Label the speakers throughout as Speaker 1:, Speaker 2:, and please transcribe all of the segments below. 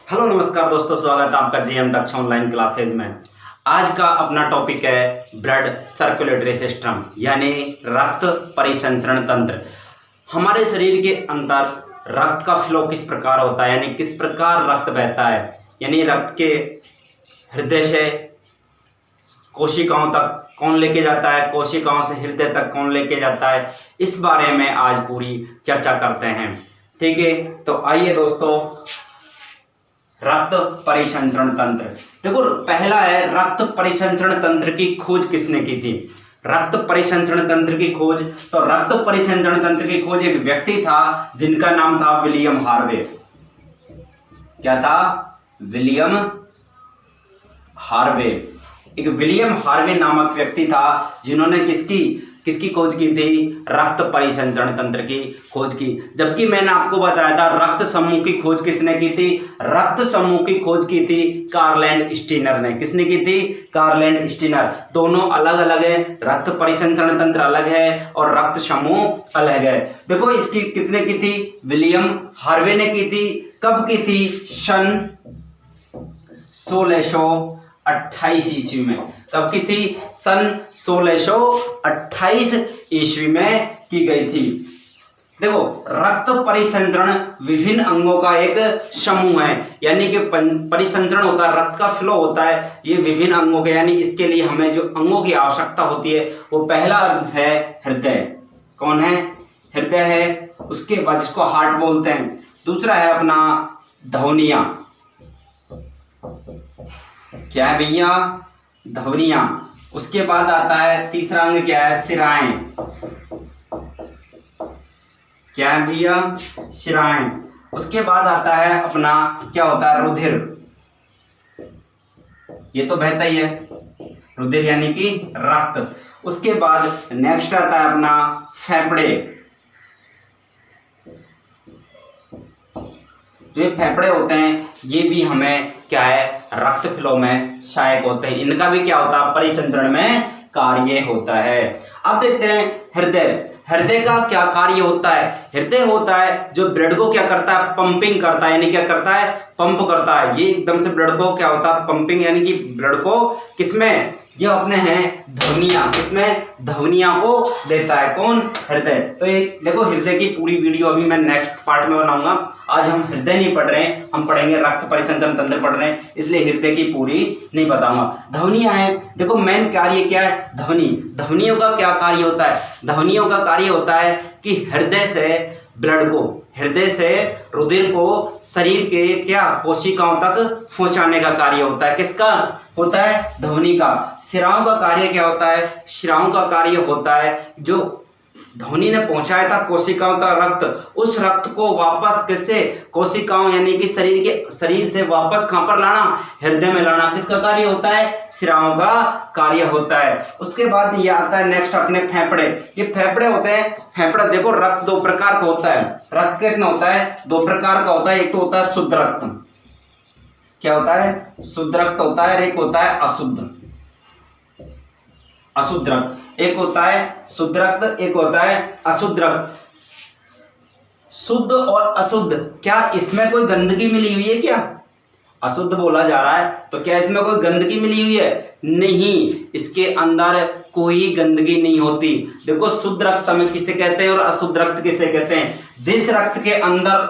Speaker 1: Hello नमस्कार दोस्तों, स्वागत है आपका जीएम दक्ष ऑनलाइन क्लासेज में। आज का अपना टॉपिक है ब्लड सर्कुलेटरी सिस्टम यानी रक्त परिसंचरण तंत्र। हमारे शरीर के अंदर रक्त का फ्लो किस प्रकार होता है, यानी किस प्रकार रक्त बहता है, यानी रक्त के हृदय से कोशिकाओं तक कौन लेके जाता है, कोशिकाओं से हृदय तक कौन लेके जाता है, इस बारे में आज पूरी चर्चा करते हैं। ठीक है, तो आइए दोस्तों, रक्त परिसंचरण तंत्र। देखो, पहला है रक्त परिसंचरण तंत्र की खोज किसने की थी। रक्त परिसंचरण तंत्र की खोज, तो रक्त परिसंचरण तंत्र की खोज एक व्यक्ति था जिनका नाम था विलियम हार्वे। क्या था? William Harvey. एक विलियम हार्वे नामक व्यक्ति था जिन्होंने किसकी खोज की थी? रक्त परिसंचरण तंत्र की खोज की। जबकि मैंने आपको बताया था रक्त समूह की खोज किसने की थी? रक्त समूह की खोज की थी कार्ल एंड स्टीनर ने। किसने की थी? Carl and Steiner. दोनों अलग अलग है, रक्त परिसंचरण तंत्र अलग है और रक्त समूह अलग है। देखो, इसकी किसने की थी? विलियम हार्वे ने की थी। कब की थी? सन 1628 ईस्वी में। कब की थी? सन 1628 ईस्वी में की गई थी। देखो, रक्त परिसंचरण विभिन्न अंगों का एक समूह है, यानी कि परिसंचरण होता है, रक्त का फ्लो होता है, ये विभिन्न अंगों के, यानी इसके लिए हमें जो अंगों की आवश्यकता होती है वो पहला है हृदय। कौन है? हृदय है। उसके बाद इसको हार्ट बोलते हैं। दूसरा है अपना धमनियां। क्या है भैया? धमनियां। उसके बाद आता है तीसरा अंग, क्या है? शिराएं। क्या है भैया? शिराएं। उसके बाद आता है अपना, क्या होता है? रुधिर। ये तो बहता ही है, रुधिर यानी कि रक्त। उसके बाद नेक्स्ट आता है अपना फेफड़े। जो ये फेफड़े होते हैं ये भी हमें क्या है? रक्त फ्लो में सहायक होते हैं। इनका भी क्या होता है? परिसंचरण में कार्य होता है। अब देखते हैं हृदय। हृदय का क्या कार्य होता है? हृदय होता है जो ब्लड को क्या करता है? पंपिंग करता है, यानी क्या करता है? पंप करता है। ये एकदम से ब्लड को क्या होता है? पंपिंग, यानी कि ब्लड को किसमें? ये अपने हैं धमनियां। किसमें? धमनियां को देता है। कौन? हृदय। तो ये देखो, हृदय की पूरी वीडियो अभी मैं नेक्स्ट पार्ट में बनाऊंगा। आज हम हृदय नहीं पढ़ रहे हैं, हम पढ़ेंगे रक्त परिसंचरण तंत्र पढ़ रहे हैं, इसलिए हृदय की पूरी नहीं बताऊंगा। धमनियां हैं। देखो, मेन कार्य क्या है? धमनियों का क्या कार्य होता है? धमनियों का कार्य होता है कि हृदय से ब्लड को, हृदय से रुधिर को शरीर के क्या कोशिकाओं तक पहुंचाने का कार्य होता है। किसका होता है? धमनी का। शिराओं का कार्य क्या होता है? शिराओं का कार्य होता है जो धमनी ने पहुंचाया था कोशिकाओं तक रक्त, उस रक्त को वापस किससे? कोशिकाओं यानी कि शरीर से वापस कहां पर लाना? हृदय में लाना। किसका कार्य होता है? शिराओं का कार्य होता है। उसके बाद ये आता है नेक्स्ट अपने फेफड़े। ये फेफड़े होते हैं। फेफड़ा देखो, रक्त दो प्रकार का होता है। रक्त कितना होता है? दो प्रकार का होता है। एक तो होता है शुद्ध रक्त। क्या होता है? शुद्ध रक्त होता है, और एक होता है अशुद्ध रक्त। एक होता है शुद्ध रक्त, एक होता है अशुद्ध रक्त। शुद्ध और अशुद्ध, क्या इसमें कोई गंदगी मिली हुई है? क्या अशुद्ध बोला जा रहा है तो क्या इसमें कोई गंदगी मिली हुई है? नहीं, इसके अंदर कोई गंदगी नहीं होती। देखो, शुद्ध रक्त में किसे कहते हैं और अशुद्ध रक्त किसे कहते हैं? जिस रक्त के अंदर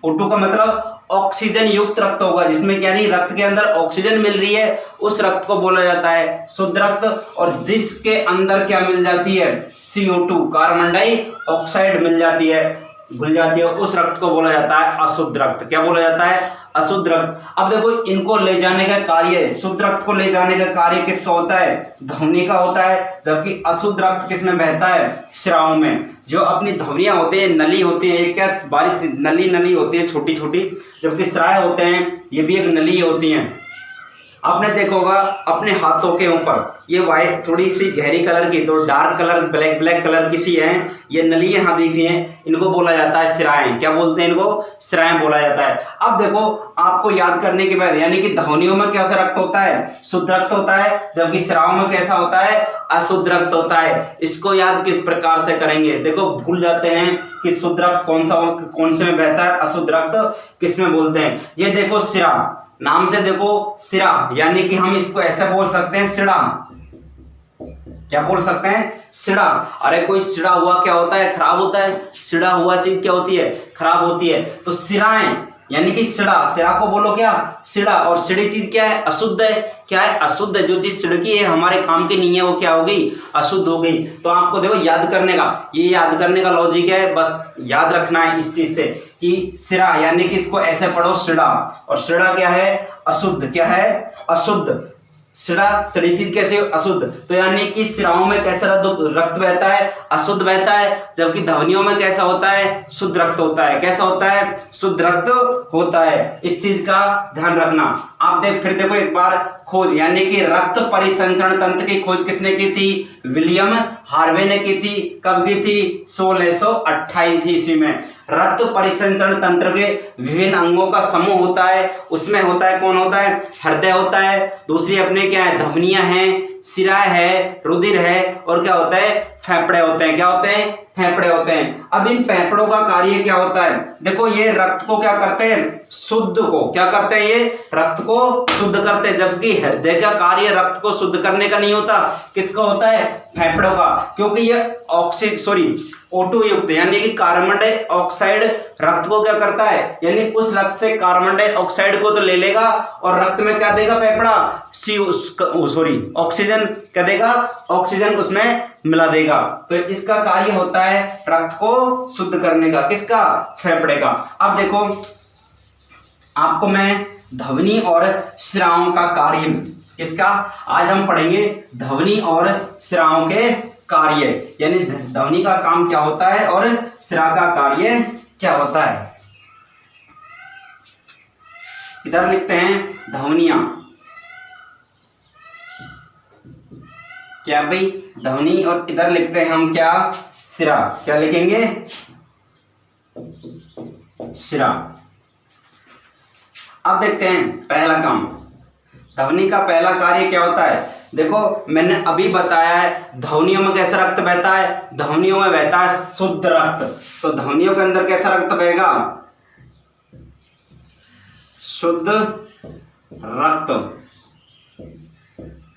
Speaker 1: O2 का मतलब ऑक्सीजन युक्त रक्त होगा, जिसमें क्या नहीं, रक्त के अंदर ऑक्सीजन मिल रही है, उस रक्त को बोला जाता है शुद्ध रक्त। और जिसके अंदर क्या मिल जाती है? CO2 कार्बन डाइऑक्साइड मिल जाती है, घुल जाती है, उस रक्त को बोला जाता है अशुद्ध रक्त। क्या बोला जाता है? अशुद्ध रक्त। अब देखो, इनको ले जाने का कार्य, शुद्ध रक्त को ले जाने का कार्य किसका होता है? धमनी का होता है। जबकि अशुद्ध रक्त किसमें बहता है? शिराओं में। जो अपनी धमनियां होती है, नली होती है, ये क्या बारीक नली होती है, छोटी छोटी। जबकि शिराएं होते हैं, ये भी एक नली होती हैं। आपने देखा होगा अपने हाथों के ऊपर ये व्हाइट थोड़ी सी गहरी कलर की, तो dark colour black black colour की सी है, ये नली यहाँ दिख रही है, इनको बोला जाता है सिराएं। क्या बोलते हैं इनको? सिराएं बोला जाता है। अब देखो आपको याद करने के बाद, यानी कि ध्वनियों में कैसा रक्त होता है? शुद्ध रक्त होता है, जबकि सिराओं में कैसा होता है? अशुद्ध रक्त होता है। इसको याद किस प्रकार से करेंगे? देखो भूल जाते हैं कि शुद्ध रक्त कौन से में बहता है, अशुद्ध रक्त किस में बोलते हैं। ये देखो सिरा, नाम से देखो सिरा, यानी कि हम इसको ऐसे बोल सकते हैं सिड़ा। क्या बोल सकते हैं? सिड़ा। अरे कोई सिड़ा हुआ क्या होता है? खराब होता है। सिड़ा हुआ चीज क्या होती है? खराब होती है। तो सिराएं यानी कि सिड़ा, सिरा को बोलो क्या? सिड़ा। और सिड़ी चीज क्या है? अशुद्ध है। क्या है? अशुद्ध है। जो चीज सिड़की है, हमारे काम की नहीं है, वो क्या हो गई? अशुद्ध हो गई। तो आपको देखो याद करने का, ये याद करने का लॉजिक है, बस याद रखना है इस चीज से कि सिरा यानी कि इसको ऐसे पढ़ो सिड़ा, और सिड़ा क्या है? अशुद्ध। क्या है? अशुद्ध। सिड़ा, सड़ी चीज कैसे? अशुद्ध। तो यानी कि सिराओं में कैसा रक्त बहता है? अशुद्ध बहता है, जबकि ध्वनियों में कैसा होता है? शुद्ध रक्त होता है। कैसा होता है? शुद्ध रक्त होता है। इस चीज का ध्यान रखना। आप फिर देखो एक बार खोज, यानी कि रक्त परिसंचरण तंत्र की खोज किसने की थी? विलियम हार्वे ने की थी। कब की थी? 1628 ईस्वी में। रक्त परिसंचरण तंत्र के विभिन्न अंगों का समूह होता है। उसमें होता है, कौन होता है? हृदय होता है, दूसरी अपने क्या है? धमनियां हैं, सिरा है, रुधिर है, और क्या होता है? फेफड़े होते हैं। क्या होते हैं? फेफड़े होते हैं। अब इन फेफड़ों का कार्य क्या होता है? देखो ये रक्त को क्या करते हैं? शुद्ध को क्या करते हैं? ये रक्त को शुद्ध करते हैं, जबकि हृदय का कार्य रक्त को शुद्ध करने का नहीं होता। किसका होता है? फेफड़ों का। क्योंकि ये O2 युक्त यानी कि कार्बन डाइऑक्साइड रक्त को क्या करता है? यानी उस रक्त से कार्बन डाइऑक्साइड को तो ले लेगा और रक्त में क्या देगा फेफड़ा? ऑक्सीजन क्या देगा? ऑक्सीजन उसमें मिला देगा। तो इसका कार्य होता है रक्त को शुद्ध करने का। किसका? फेफड़े का। अब देखो आपको मैं ध्वनि और सिराओं का कार्य, इसका आज हम पढ़ेंगे ध्वनि और सिराओं के कार्य, यानी ध्वनि का काम क्या होता है और सिरा का कार्य क्या होता है। इधर लिखते हैं ध्वनियां। क्या भाई? ध्वनि। और इधर लिखते हैं हम क्या? सिरा। क्या लिखेंगे? सिरा। अब देखते हैं पहला काम, ध्वनि का पहला कार्य क्या होता है। देखो मैंने अभी बताया है ध्वनियों में कैसा रक्त बहता है? ध्वनियों में बहता है शुद्ध रक्त। तो ध्वनियों के अंदर कैसा रक्त बहेगा? शुद्ध रक्त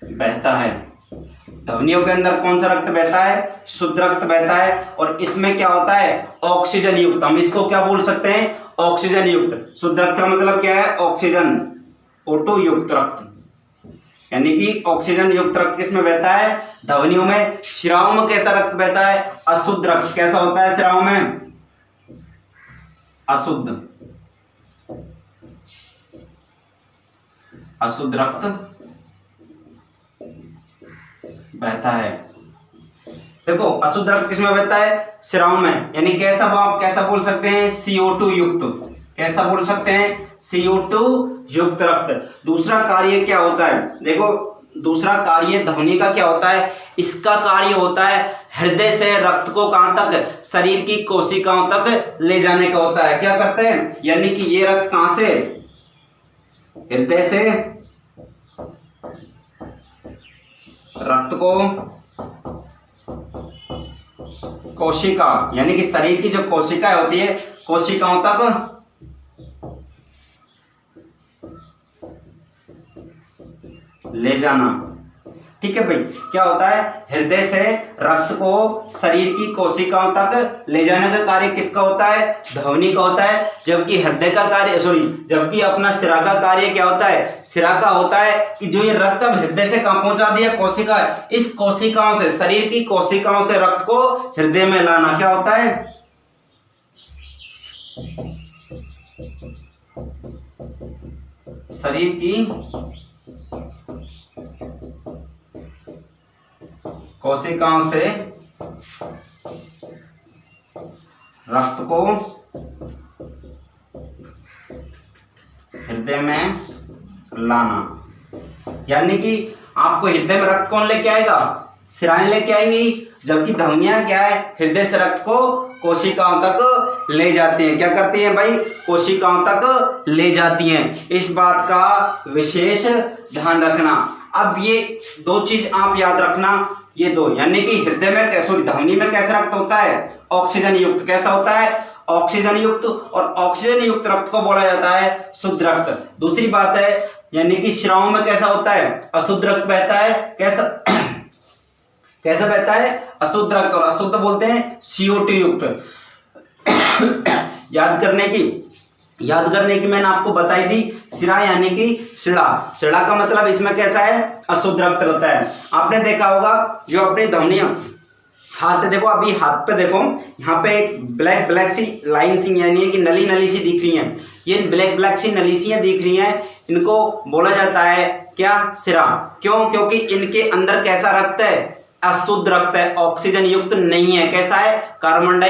Speaker 1: बहता है। ध्वनियों के अंदर कौन सा रक्त बहता है? शुद्ध रक्त बहता है। और इसमें क्या होता है? ऑक्सीजन युक्त। हम इसको क्या बोल सकते हैं? ऑक्सीजन युक्त। शुद्ध रक्त का मतलब क्या है? ऑक्सीजन, O2 युक्त रक्त, यानी कि ऑक्सीजन युक्त रक्त किसमें बहता है? ध्वनियों में। शिराओं में कैसा रक्त बहता है? अशुद्ध रक्त। कैसा होता है शिराओं में? अशुद्ध। अशुद्ध रक्त बहता है। देखो अशुद्ध रक्त किसमें बहता है? सिराओं में, यानी कैसा? आप कैसा बोल सकते हैं? CO2 युक्त। कैसा बोल सकते हैं? CO2 युक्त रक्त। दूसरा कार्य क्या होता है? देखो दूसरा कार्य ध्वनि का क्या होता है? इसका कार्य होता है हृदय से रक्त को कहां तक? शरीर की कोशिकाओं तक ले जाने का होता है। क्या करते हैं? यानी कि ये रक्त कहां से? हृदय से रक्त को कोशिका, यानी कि शरीर की जो कोशिकाएं होती है, कोशिकाओं तक ले जाना। ठीक है भाई। क्या होता है? हृदय से रक्त को शरीर की कोशिकाओं तक ले जाने का कार्य किसका होता है? ध्वनि का होता है। जबकि हृदय का कार्य जबकि अपना सिरा का कार्य क्या होता है? सिरा का होता है कि जो ये रक्त अब हृदय से कहां पहुंचा दिया? कोशिका। इस कोशिकाओं से, शरीर की कोशिकाओं से रक्त को हृदय में लाना क्या होता है? शरीर की कोशिकाओं से रक्त को हृदय में लाना। यानी कि आपको हृदय में रक्त कौन लेके आएगा, शिराएं लेके आएंगी, जबकि धमनियां क्या है, हृदय से रक्त को कोशिकाओं तक ले जाती हैं। क्या करती हैं भाई, कोशिकाओं तक ले जाती हैं। इस बात का विशेष ध्यान रखना। अब ये दो चीज आप याद रखना, ये दो, यानी कि हृदय में सॉरी धमनी में कैसा रक्त होता है, ऑक्सीजन युक्त। कैसा होता है, ऑक्सीजन युक्त, और ऑक्सीजन युक्त रक्त को बोला जाता है शुद्ध रक्त। दूसरी बात है, यानी कि शिराओं में कैसा होता है, अशुद्ध रक्त बहता है। कैसा कैसा बहता है, अशुद्ध रक्त, और अशुद्ध बोलते हैं CO2 युक्त। याद करने की मैंने आपको बताई थी, शिरा यानी कि शिरा का मतलब इसमें कैसा है, अशुद्ध रक्त होता है। आपने देखा होगा जो अपनी धमनियां, हाथ पे देखो, अभी हाथ पे देखो, यहाँ पे एक ब्लैक सी लाइन सी यानी कि नली सी दिख रही है। ये ब्लैक सी नली सी दिख रही हैं, इनको बोला जाता है क्या, शिरा। क्यों, क्योंकि इनके अंदर कैसा रक्त है, अशुद्ध रक्त है, ऑक्सीजन युक्त नहीं है। कैसा है, कार्बन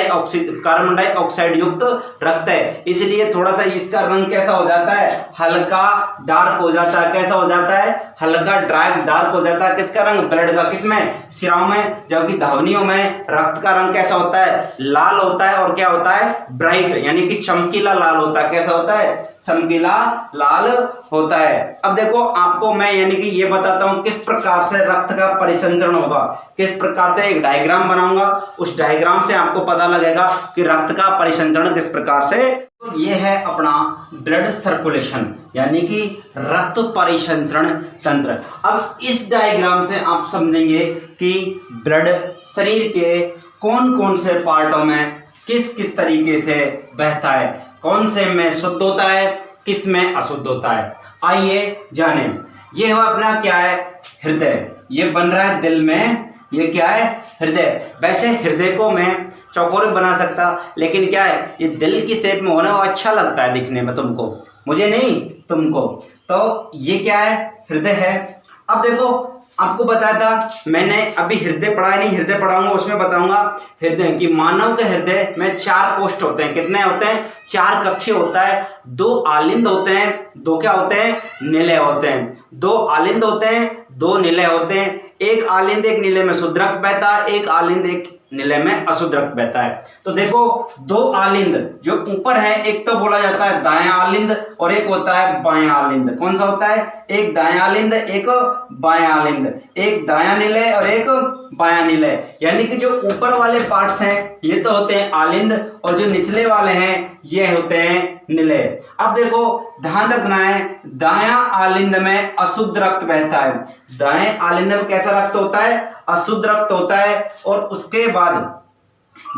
Speaker 1: डाइऑक्साइड युक्त रक्त है, इसलिए थोड़ा सा इसका रंग कैसा हो जाता है, हल्का डार्क हो जाता है। कैसा हो जाता है, हल्का डार्क हो जाता है। किसका रंग, ब्लड का, किसमें, शिराओं में। जबकि धमनियों में रक्त का रंग कैसा होता है, लाल होता है, और क्या होता है, ब्राइट यानी कि चमकीला लाल होता है। कैसा होता है, चमकीला लाल होता है। अब देखो आपको मैं यानी कि ये बताता हूं किस प्रकार से रक्त का परिसंचरण होगा, किस प्रकार से एक डायग्राम बनाऊंगा, उस डायग्राम से आपको पता लगेगा कि रक्त का परिसंचरण किस प्रकार से। तो ये है अपना ब्लड सर्कुलेशन यानी कि रक्त परिसंचरण तंत्र। अब इस डायग्राम से आप समझेंगे कि ब्लड शरीर के कौन कौन से पार्टों में किस किस तरीके से बहता है, कौन से में शुद्ध होता है, किस में अशुद्ध होता है। आइए जाने। ये हो अपना क्या है, हृदय। ये बन रहा है दिल में, ये क्या है, हृदय। वैसे हृदय को मैं चौकोर बना सकता, लेकिन क्या है, ये दिल की शेप में होना अच्छा लगता है दिखने में तुमको, मुझे नहीं, तुमको। तो ये क्या है, हृदय है। अब देखो आपको बताया था मैंने, अभी हृदय पढ़ा नहीं, हृदय पढ़ाऊंगा उसमें बताऊंगा हृदय की। मानव के हृदय में 4 कोष्ठ होते हैं। कितने होते हैं, 4 कक्ष होता है। 2 आलिंद होते हैं, 2 क्या होते हैं, निलय होते हैं। 2 आलिंद होते हैं, 2 निलय होते हैं। एक आलिंद एक निलय में शुद्ध रक्त बहता है, एक आलिंद एक निलय में अशुद्ध रक्त बहता है। तो देखो 2 आलिंद जो ऊपर है, एक तो बोला जाता है दायां आलिंद और एक होता है बायां आलिंद। कौन सा होता है, एक दायां आलिंद एक बायां आलिंद, एक दायां निलय और एक बायां निलय। यानी कि जो ऊपर वाले पार्ट्स हैं ये तो होते हैं आलिंद, और जो निचले वाले हैं ये होते हैं निलय। अब देखो ध्यान रखना है, दायां आलिंद में अशुद्ध रक्त बहता है। दाएं आलिंद में कैसा रक्त होता है, अशुद्ध रक्त होता है। और उसके बाद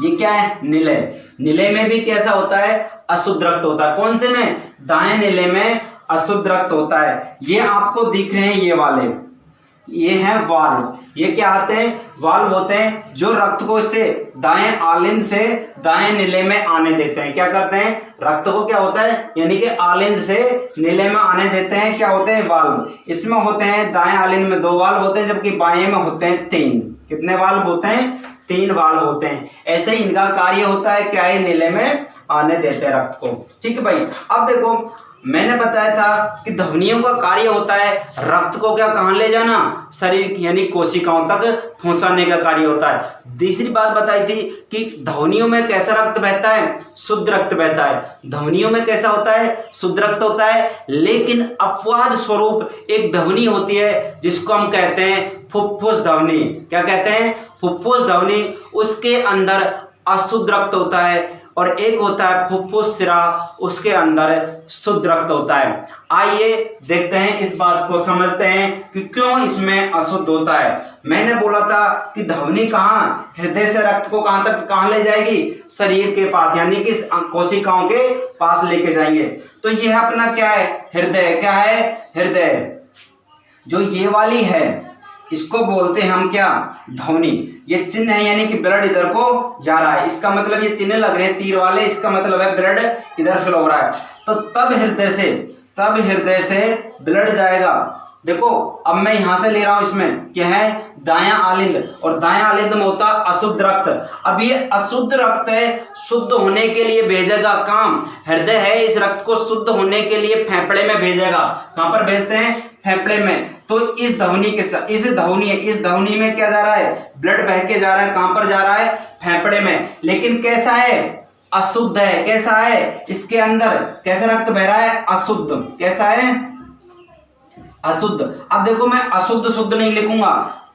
Speaker 1: ये क्या है, निलय। निलय में भी कैसा होता है, अशुद्ध रक्त होता है। कौन से में, दाएं निलय में अशुद्ध रक्त होता है। ये आपको दिख रहे हैं ये वाले, ये हैं वाल्व। ये क्या आते हैं, वाल्व होते हैं जो रक्त को इससे दाएं आलिंद से दाएं निलय में आने देते हैं। क्या करते हैं, रक्त को क्या होता है, यानी कि आलिंद से निलय में आने देते हैं। क्या होते हैं, वाल्व। इसमें होते हैं दाएं आलिंद में 2 वाल्व होते हैं, जबकि बाएं में होते हैं 3। कितने वाल्व होते हैं, 3 वाल्व होते हैं। ऐसे ही इनका कार्य होता है क्या है, निलय में आने देते हैं रक्त को। ठीक है भाई। अब देखो मैंने बताया था कि ध्वनियों का कार्य होता है रक्त को क्या, कहां ले जाना, शरीर यानी कोशिकाओं तक पहुंचाने का कार्य होता है। दूसरी बात बताई थी कि ध्वनियों में कैसा रक्त बहता है, शुद्ध रक्त बहता है। ध्वनियों में कैसा होता है, शुद्ध रक्त होता है। लेकिन अपवाद स्वरूप एक ध्वनि होती है जिसको हम कहते हैं फुफ्फुस ध्वनि। क्या कहते हैं, फुफ्फुस ध्वनि। उसके अंदर अशुद्ध रक्त होता है, और एक होता है फुफ्फुस शिरा, उसके अंदर शुद्ध रक्त होता है। आइए देखते हैं, इस बात को समझते हैं कि क्यों इसमें अशुद्ध होता है। मैंने बोला था कि ध्वनि कहां, हृदय से रक्त को कहां तक, कहां ले जाएगी, शरीर के पास, यानी कि कोशिकाओं के पास लेके जाएंगे। तो यह अपना क्या है, हृदय। क्या है, हृदय। जो ये वाली है इसको बोलते हैं हम क्या, ध्वनि। ये चिन्ह है यानी कि ब्लड इधर को जा रहा है, इसका मतलब ये चिन्ह लग रहे हैं तीर वाले, इसका मतलब है ब्लड इधर फ्लो हो रहा है। तो तब हृदय से ब्लड जाएगा देखो अब मैं यहां से ले रहा हूं, इसमें क्या है, दायां आलिंद, और दायां आलिंद में होता अशुद्ध रक्त। अब ये अशुद्ध रक्त है, शुद्ध होने के लिए भेजेगा काम, हृदय है इस रक्त को शुद्ध होने के लिए फेफड़े में भेजेगा। कहां पर भेजते हैं, फेफड़े में। तो इस ध्वनि के साथ, इस ध्वनि में क्या जा रहा है, ब्लड बह के जा रहा है, कहां पर जा रहा है, फेफड़े में। लेकिन कैसा है, अशुद्ध है। कैसा है, इसके अंदर कैसे रक्त बह रहा है, अशुद्ध। कैसा है, अशुद्ध। अब देखो मैं अशुद्ध शुद्ध नहीं लिखूंगा,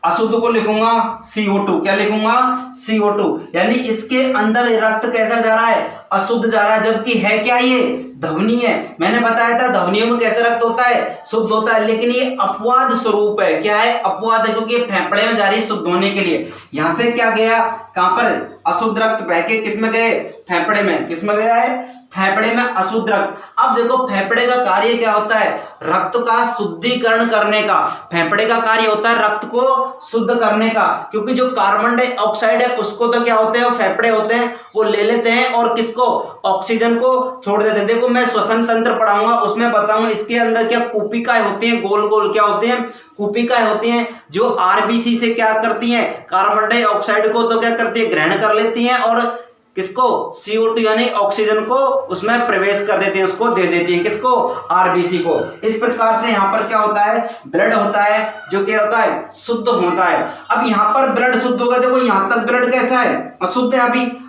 Speaker 1: अशुद्ध को लिखूंगा CO2। क्या लिखूंगा, CO2। यानी इसके अंदर रक्त कैसा जा रहा है, अशुद्ध जा रहा है, जबकि है क्या, ये ध्वनि है। मैंने बताया था ध्वनियों में कैसे रक्त होता है, शुद्ध होता है, लेकिन ये अपवाद स्वरूप है। क्या है, अपवाद है, क्योंकि फेफड़े में जा रही है शुद्ध होने के लिए। यहां से क्या गया, कहां पर, अशुद्ध रक्त बह के किस में गए, फेफड़े में। किस में गया है, फेफड़े में अशुद्ध रक्त। अब देखो फेफड़े का कार्य क्या होता है, रक्त का शुद्धिकरण करने का। फेफड़े का कार्य होता है रक्त को शुद्ध करने का, क्योंकि जो कार्बन डाइऑक्साइड है उसको तो क्या होते हैं, फेफड़े होते हैं, वो ले लेते हैं और किसको, ऑक्सीजन को छोड़ देते हैं। देखो मैं श्वसन तंत्र पढ़ाऊंगा, उसमें बताऊंगा इसके अंदर क्या कूपिकाएं होती हैं, गोल गोल क्या होती हैं, कूपिकाएं होती हैं, जो आरबीसी से क्या करती हैं, कार्बन डाइऑक्साइड को तो क्या करती है, ग्रहण कर लेती हैं, और किसको, CO2 यानी ऑक्सीजन को उसमें प्रवेश कर देती है, उसको दे देती है, किसको, आरबीसी को। इस प्रकार से यहाँ पर क्या होता है, ब्लड होता है, जो क्या होता है, शुद्ध होता है। अब यहाँ पर ब्लड शुद्ध होगा, देखो यहाँ तक ब्लड कैसा है, अशुद्ध है,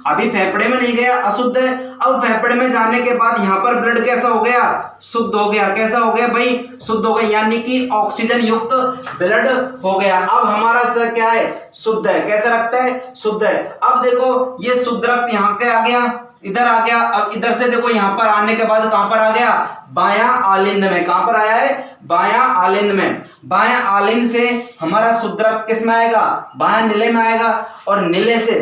Speaker 1: अभी फेफड़े में नहीं गया, अशुद्ध है। अब फेफड़े में जाने के बाद यहाँ पर ब्लड कैसा हो गया, शुद्ध हो गया। कैसा हो गया भाई, शुद्ध हो गया, यानी कि ऑक्सीजन युक्त ब्लड हो गया। अब हमारा शरीर क्या है, शुद्ध है। कैसा रक्त है, शुद्ध है। अब देखो ये शुद्ध रक्त यहाँ पे आ गया, इधर आ गया। अब इधर से देखो यहाँ पर आने के बाद कहां पर आ गया, बायां आलिंद में। कहां पर आया है, बायां आलिंद में। बायां आलिंद से हमारा शुद्ध रक्त किस में आएगा, बायां नीले में आएगा, और नीले से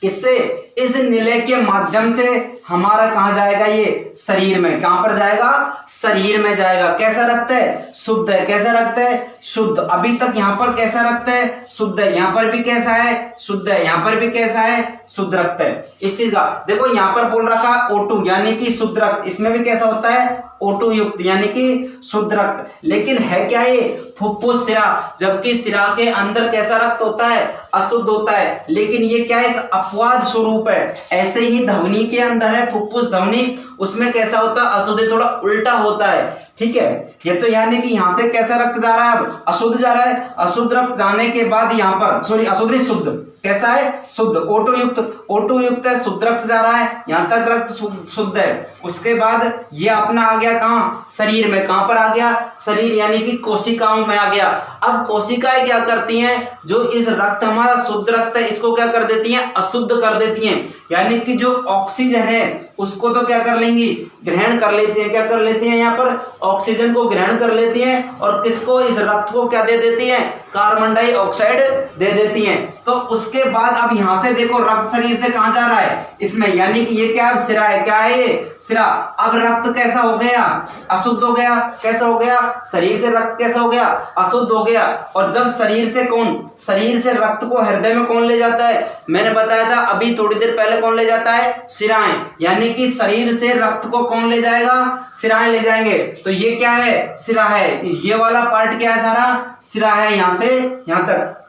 Speaker 1: किससे, इस नीले के माध्यम से हमारा कहां जाएगा, ये शरीर में। कहां पर जाएगा, शरीर में जाएगा। कैसा रक्त है, शुद्ध है। कैसा रक्त है, शुद्ध। अभी तक यहां पर कैसा रक्त है, शुद्ध है। यहां पर भी कैसा है, शुद्ध है। यहां पर भी कैसा है, शुद्ध रक्त है। इस चीज का देखो यहां पर बोल रखा O2 यानी कि शुद्ध रक्त, इसमें भी कैसा होता है, O2 युक्त यानी कि शुद्ध रक्त। लेकिन है क्या ये, फुफ्फुस सिरा, जबकि सिरा के अंदर कैसा रक्त होता है, अशुद्ध होता है। लेकिन ये क्या एक अपवाद स्वरूप है। ऐसे ही ध्वनि के अंदर है फुफ्फुस ध्वनि, उसमें कैसा होता है, अशुद्ध, थोड़ा उल्टा होता है। ठीक है, ये तो यानी कि यहां से कैसा रक्त जा रहा है, अब अशुद्ध जा रहा है। अशुद्ध रक्त जाने के बाद यहां पर, सॉरी अशुद्ध नहीं, शुद्ध। कैसा है, शुद्ध, O2 युक्त। O2 युक्त है, शुद्ध रक्त जा रहा है, यहां तक रक्त शुद्ध है। उसके बाद ये अपना आ गया कहां, शरीर में। कहां पर आ गया, शरीर यानी कि कोशिकाओं में आ गया। अब कोशिकाएं क्या करती हैं, जो इस रक्त हमारा शुद्ध रक्त है इसको क्या कर देती हैं, अशुद्ध कर देती हैं। यानी कि जो ऑक्सीजन है उसको तो क्या कर लेंगी, ग्रहण कर लेती हैं। क्या कर लेती हैं, यहाँ पर ऑक्सीजन को ग्रहण कर लेती हैं, और किसको, इस रक्त को क्या दे देती हैं, कार्बन डाइऑक्साइड दे देती हैं। तो उसके बाद अब यहां से देखो रक्त शरीर से कहां जा रहा है, इसमें, यानी कि ये क्या है, सिरा है। क्या है ये, सिरा। अब रक्त कैसा हो गया, अशुद्ध हो गया। कैसा हो गया, शरीर से रक्त कैसा हो गया, अशुद्ध हो गया। और जब शरीर से कौन, शरीर से रक्त को हृदय में कौन ले जाता है, मैंने बताया था अभी थोड़ी देर पहले, कौन ले जाता है, सिराएं। यानी कि शरीर से रक्त को कौन ले जाएगा, सिराएं ले जाएंगे। तो ये क्या है, सिरा है। ये वाला पार्ट क्या है, सारा सिरा है, यहां से यहां तक।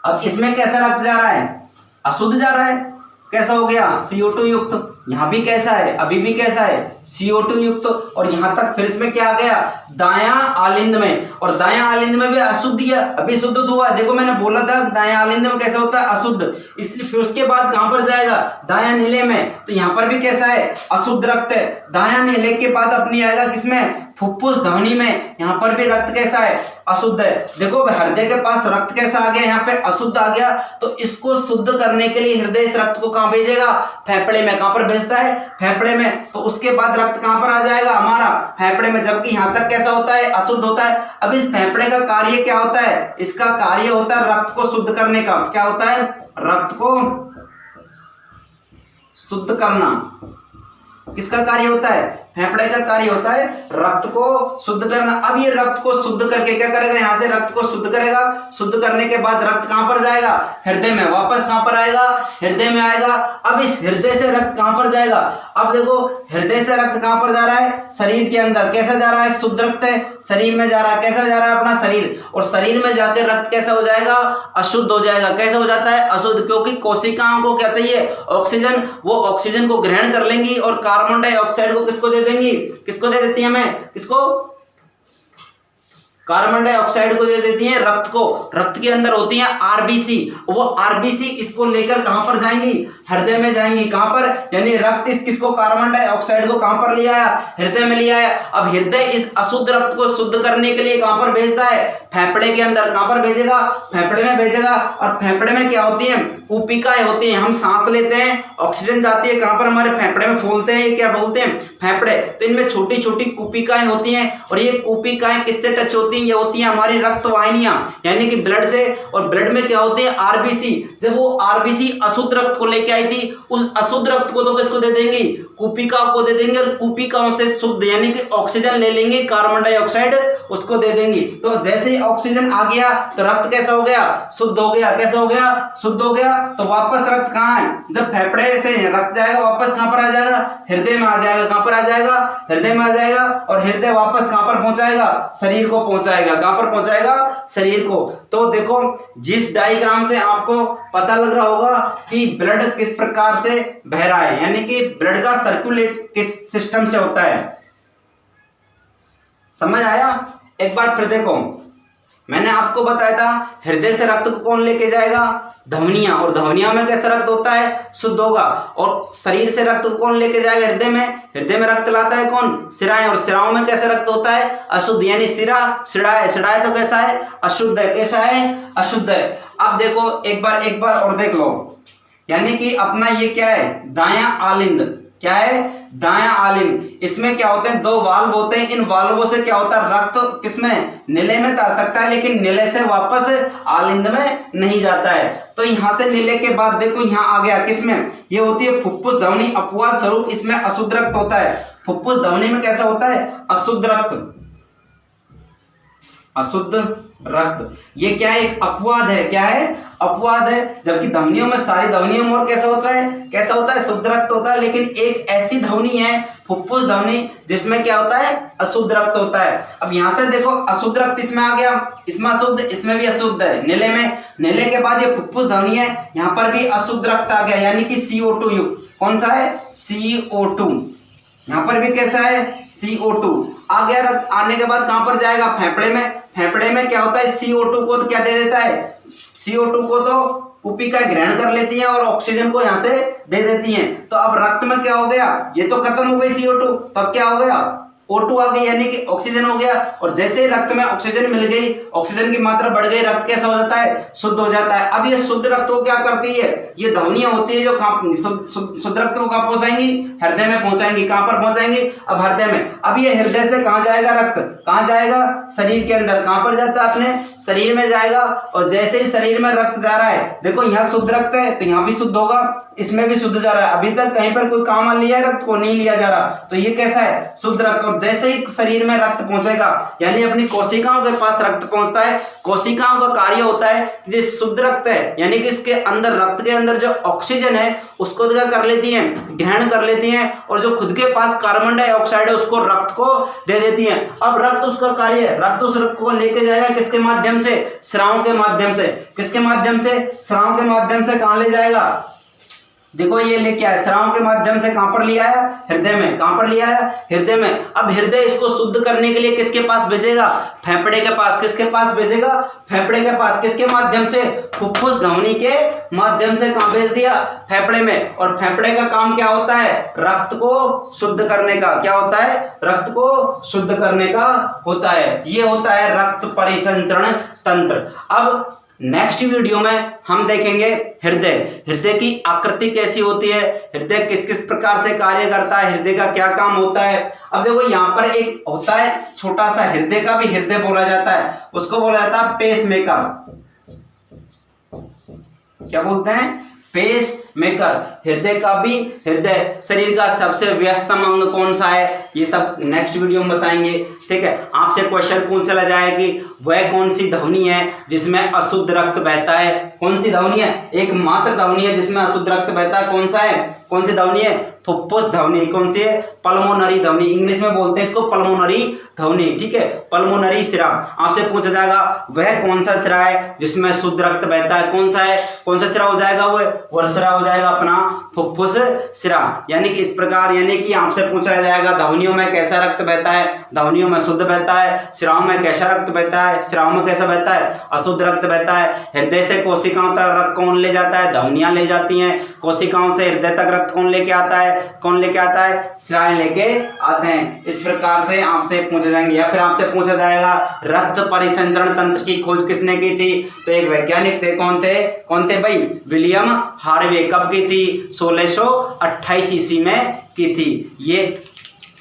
Speaker 1: अब इसमें कैसा रक्त जा रहा है, अशुद्ध जा रहा है। कैसा हो गया, CO2 युक्त। यहां भी कैसा है, अभी भी कैसा है, CO2 युक्त। और यहां तक फिर इसमें क्या आ गया, दायां आलिंद में। और दायां आलिंद में भी अशुद्ध है, अभी शुद्ध हुआ है। देखो मैंने बोला था दायां आलिंद में कैसा होता है, अशुद्ध। इसलिए फिर उसके बाद कहां पर जाएगा, दायां नीले में। तो यहां पर भी कैसा है, अशुद्ध रक्त है। दायां नीले के बाद अपनी आएगा किसमें, फुफ्फुस ध्वनि में। यहां पर भी रक्त कैसा है, अशुद्ध है। देखो हृदय के पास रक्त कैसा आ गया, यहाँ पे अशुद्ध आ गया। तो इसको शुद्ध करने के लिए हृदय इस रक्त को कहां भेजेगा, फेफड़े में। कहां पर भेजता है, फेफड़े में। तो उसके बाद रक्त कहां पर आ जाएगा, हमारा फेफड़े में। जबकि यहां तक कैसा होता है, अशुद्ध होता है। अब इस फेफड़े का कार्य क्या होता है, इसका कार्य होता है रक्त को शुद्ध करने का। क्या होता है, रक्त को शुद्ध करना। किसका कार्य होता है, फेफड़े का कार्य होता है रक्त को शुद्ध करना। अब ये रक्त को शुद्ध करके क्या करेगा, यहाँ से रक्त को शुद्ध करेगा, शुद्ध करने के बाद रक्त कहां पर जाएगा, हृदय में, वापस कहां पर आएगा, हृदय में आएगा। अब इस हृदय से रक्त कहां पर जाएगा, अब देखो हृदय से रक्त कहां पर जा रहा है, शरीर के अंदर। कैसा जा रहा है, शुद्ध रक्त है, शरीर में जा रहा है। कैसा जा रहा है, अपना शरीर, और शरीर में जाकर रक्त कैसा हो जाएगा, अशुद्ध हो जाएगा। कैसा हो जाता है, अशुद्ध, क्योंकि कोशिकाओं को क्या चाहिए, ऑक्सीजन, वो ऑक्सीजन को ग्रहण कर लेंगी और कार्बन डाइऑक्साइड को किसको दे देंगी, किसको दे देती है हमें, किसको, कार्बन डाइऑक्साइड को दे देती है रक्त को। रक्त के अंदर होती है आरबीसी, वो आरबीसी इसको लेकर कहां पर जाएंगी, हृदय में जाएंगी। कहां पर, यानी रक्त इस किसको, कार्बन डाइऑक्साइड को कहां पर ले आया, हृदय में ले आया। अब हृदय इस अशुद्ध रक्त को शुद्ध करने के लिए कहां पर भेजता है, फेफड़े के अंदर। कहां पर भेजेगा, फेफड़े में भेजेगा। और फेफड़े में क्या होती है, कुपिकाएं होती हैं, हम सांस लेते हैं, ऑक्सीजन जाती है कहां पर, हमारे फेफड़े में फूलते हैं, क्या बोलते हैं, फेफड़े। तो इनमें छोटी छोटी कुपिकाएं होती हैं, और ये कुपिकाएं किससे टच होती हैं, ये होती हैं हमारी रक्त वाहिनियां, यानी कि ब्लड से। और ब्लड में क्या होती है, आरबीसी। जब वो आरबीसी अशुद्ध रक्त को लेके आई थी, उस अशुद्ध रक्त को तो किसको दे देंगी, कुपिका को दे देंगे, और कुपिकाओं से शुद्ध यानी कि ऑक्सीजन ले लेंगे, कार्बन डाइऑक्साइड उसको दे देंगी। तो जैसे ही ऑक्सीजन आ गया तो रक्त कैसा हो गया, शुद्ध हो गया। कैसा हो गया, शुद्ध हो गया। तो वापस रक्त कहां है, जब फेफड़े से रक्त जाएगा वापस कहां पर आ जाएगा, हृदय में आ जाएगा। कहां पर आ जाएगा, हृदय में आ जाएगा। और हृदय वापस कहां पर पहुंचाएगा, शरीर को पहुंचाएगा। कहां पर पहुंचाएगा, शरीर को। तो देखो जिस डायग्राम से आपको पता लग रहा होगा कि ब्लड किस प्रकार से बह रहा है, यानी कि ब्लड का सर्कुलेट किस सिस्टम से होता है, समझ आया। एक बार फिर देखो, मैंने आपको बताया था हृदय से रक्त को कौन लेके जाएगा, धमनियां, और धमनियां में कैसा रक्त होता है, शुद्ध होगा। और शरीर से रक्त को कौन लेके जाएगा, हृदय में, हृदय में रक्त लाता है कौन, सिराएं, और सिराओं में कैसा रक्त होता है, अशुद्ध, यानी सिरा, सिराएं, सिराएं तो कैसा है, अशुद्ध है। कैसा है, अशुद्ध है। अब देखो एक बार और देख लो, यानी कि अपना ये क्या है, दायां आलिंद, क्या है, दायां आलिंद। इसमें क्या होते हैं, दो वाल्व होते हैं, इन वाल्वों से क्या होता है, रक्त तो किसमें, नीले में आ सकता है, लेकिन नीले से वापस आलिंद में नहीं जाता है। तो यहां से नीले के बाद देखो यहां आ गया, किसमें, ये होती है फुफ्फुस ध्वनि, अपवाद स्वरूप इसमें अशुद्ध रक्त होता है। फुफ्फुस ध्वनि में कैसा होता है, अशुद्ध रक्त, अशुद्ध रक्त। ये क्या है, एक अपवाद है। क्या है, अपवाद है। जबकि ध्वनियों में, सारी ध्वनियों में और कैसा होता है, कैसा होता है, शुद्ध रक्त होता है। लेकिन एक ऐसी ध्वनि है फुफ्फुस ध्वनि जिसमें क्या होता है, अशुद्ध रक्त होता है। अब यहां से देखो अशुद्ध रक्त इसमें आ गया, इसमें अशुद्ध, इसमें भी अशुद्ध है, नीले में। नीले के बाद ये फुफ्फुस ध्वनि है, यहां पर भी अशुद्ध रक्त आ गया, यानी कि CO2 युक्त। कौन सा है, CO2। यहां पर भी कैसा है, CO2 आ गया। रक्त आने के बाद कहां पर जाएगा, फेफड़े में। फेफड़े में क्या होता है, CO2 को तो क्या दे देता है, CO2 को तो कुपिका ग्रहण कर लेती है और ऑक्सीजन को यहां से दे देती हैं। तो अब रक्त में क्या हो गया, ये तो खत्म हो गई CO2, तब क्या हो गया, O2 आ गई, यानी कि ऑक्सीजन हो गया। और जैसे ही रक्त में ऑक्सीजन मिल गई, ऑक्सीजन की मात्रा बढ़ गई, रक्त कैसा हो जाता है, शुद्ध हो जाता है। अब ये शुद्ध रक्त को क्या करती है, ये ध्वनियां होती है जो शुद्ध रक्त को कहां पहुंचाएंगी, हृदय में पहुंचाएंगी। कहां पर पहुंचाएंगी, अब हृदय में। अब ये हृदय से कहां जाएगा, रक्त कहां जाएगा, शरीर के अंदर। कहां पर जाता है, अपने शरीर में जाएगा। और जैसे ही शरीर में रक्त जा रहा है, देखो यहाँ शुद्ध रक्त है तो यहाँ भी शुद्ध होगा, इसमें भी शुद्ध जा रहा है। अभी तक कहीं पर कोई काम लिया है रक्त को, नहीं लिया जा रहा, तो ये कैसा है, शुद्ध रक्त। और जैसे ही शरीर में रक्त पहुंचेगा, यानी अपनी कोशिकाओं के पास रक्त पहुंचता है, कोशिकाओं का कार्य होता है कि जो शुद्ध रक्त है, यानी कि इसके अंदर, रक्त के अंदर जो ऑक्सीजन है उसको क्या कर लेती हैं, ग्रहण कर लेती हैं, और जो खुद के पास कार्बन डाइऑक्साइड है उसको रक्त को दे देती हैं। अब रक्त उसका कार्य है, रक्त उस रक्त को लेके जाएगा किसके माध्यम से, स्राव के माध्यम से। किसके माध्यम से, स्राव के माध्यम से। कहां ले जाएगा, देखो ये लेके आया, स्राव के माध्यम से। कहां पर लिया है, हृदय में। कहां पर लिया है, हृदय में। अब हृदय इसको शुद्ध करने के लिए किसके पास भेजेगा, फेफड़े के पास। किसके पास भेजेगा, फेफड़े के पास। किसके माध्यम से, फुफ्फुस ध्वनि के माध्यम से। कहां भेज दिया, फेफड़े में। और फेफड़े का काम क्या होता है, रक्त को शुद्ध करने का। क्या होता है, रक्त को शुद्ध करने का होता है। ये होता है रक्त परिसंचरण तंत्र। अब नेक्स्ट वीडियो में हम देखेंगे हृदय। हृदय की आकृति कैसी होती है, हृदय किस किस प्रकार से कार्य करता है, हृदय का क्या काम होता है। अब देखो यहाँ पर एक होता है छोटा सा, हृदय का भी हृदय बोला जाता है, उसको बोला जाता है पेसमेकर। क्या बोलते हैं, पेस मेकर, हृदय का भी, हृदय शरीर का सबसे व्यस्तम अंग कौन सा है, ये सब नेक्स्ट वीडियो में बताएंगे। ठीक है, आपसे क्वेश्चन पूछा जाए कि वह कौन सी ध्वनि है जिसमें अशुद्ध रक्त बहता है, कौन सी ध्वनि है, एकमात्र ध्वनि है जिसमें अशुद्ध रक्त बहता है, कौन सा है, कौन सी ध्वनि है, फुफ्फुस ध्वनि, कौन सी है, पल्मोनरी ध्वनि, इंग्लिश में बोलते हैं इसको पल्मोनरी ध्वनि। ठीक है, पल्मोनरी सिरा। आपसे पूछा जाएगा वह कौन सा सिरा है जिसमें शुद्ध रक्त बहता है, कौन सा है, कौन सा सिरा हो जाएगा, वह सिरा हो जाएगा अपना फुफ्फुस सिरा। यानी कि इस प्रकार, यानी कि आपसे पूछा जाएगा ध्वनियों में कैसा रक्त बहता है, ध्वनियों में शुद्ध बहता है, सिराओं में कैसा रक्त बहता है, सिराओं में कैसा बहता है, अशुद्ध रक्त बहता है। हृदय से कोशिकाओं तक रक्त कौन ले जाता है, ध्वनियां ले जाती हैं। कोशिकाओं से हृदय तक रक्त कौन लेके आता है, कौन लेके आता है, सिराएं लेके आते हैं। इस प्रकार से आपसे पूछा जाएंगे। या फिर आपसे पूछा जाएगा रक्त परिसंचरण तंत्र की खोज किसने की थी, तो एक वैज्ञानिक थे, कौन थे भाई, विलियम हार्वे। कब की थी, 1628 ईस्वी में की थी। ये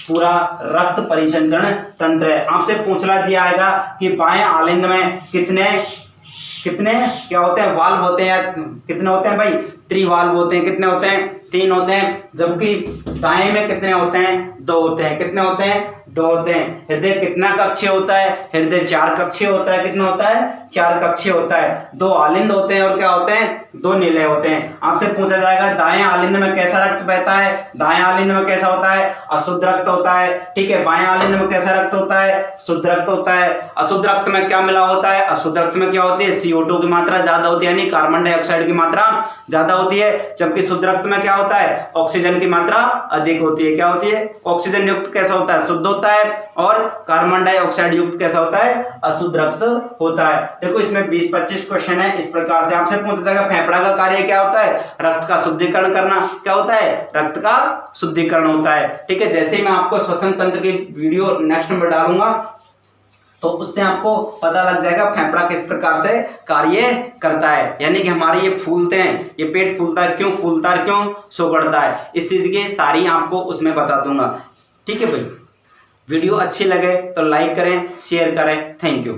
Speaker 1: पूरा रक्त परिसंचरण तंत्र है। आपसे पूछना जी आएगा कि बाएं आलिंद में कितने क्या होते हैं, वाल्व होते हैं, कितने होते हैं भाई, त्रिवाल्व होते हैं, कितने होते हैं, 3 होते हैं। जबकि दाएं में कितने होते हैं, 2 होते हैं, कितने होते हैं, 2 होते हैं। हृदय कितना कक्षीय होता है, हृदय 4 कक्षीय होता है, कितना होता है, 4 कक्षीय होता है। 2 आलिंद होते हैं और क्या होते हैं, 2 नीले होते हैं। आपसे पूछा जाएगा दाएं आलिंद में कैसा रक्त बहता है, दाएं आलिंद में कैसा होता है, अशुद्ध रक्त होता है। ठीक है, बाएं आलिंद में कैसा रक्त होता है, शुद्ध रक्त होता है। अशुद्ध रक्त में क्या मिला होता है, अशुद्ध रक्त में क्या होती है, CO2 की मात्रा ज्यादा होती है, यानी कार्बन डाइऑक्साइड की मात्रा ज्यादा होती है। जबकि शुद्ध रक्त में क्या होता है, ऑक्सीजन की मात्रा अधिक होती है। क्या होती है, ऑक्सीजन युक्त कैसा होता है, शुद्ध होता है, और कार्बन डाइऑक्साइड युक्त कैसा होता है, अशुद्ध रक्त होता है। देखो इसमें 20-25 क्वेश्चन है। इस प्रकार से आपसे पूछा जाएगा फेफड़ा का कार्य क्या होता है, रक्त का शुद्धिकरण करना। क्या होता है, रक्त का शुद्धिकरण होता है। ठीक है, जैसे ही मैं आपको श्वसन तंत्र की वीडियो नेक्स्ट में डालूंगा तो उससे आपको पता लग जाएगा फेफड़ा किस प्रकार से कार्य करता है। यानी कि हमारे ये फूलते हैं, ये पेट फूलता है, क्यों फूलता है, क्यों सुगड़ता है, इस चीज की सारी आपको उसमें बता दूंगा। ठीक है भाई, वीडियो अच्छी लगे तो लाइक करें, शेयर करें। Thank you.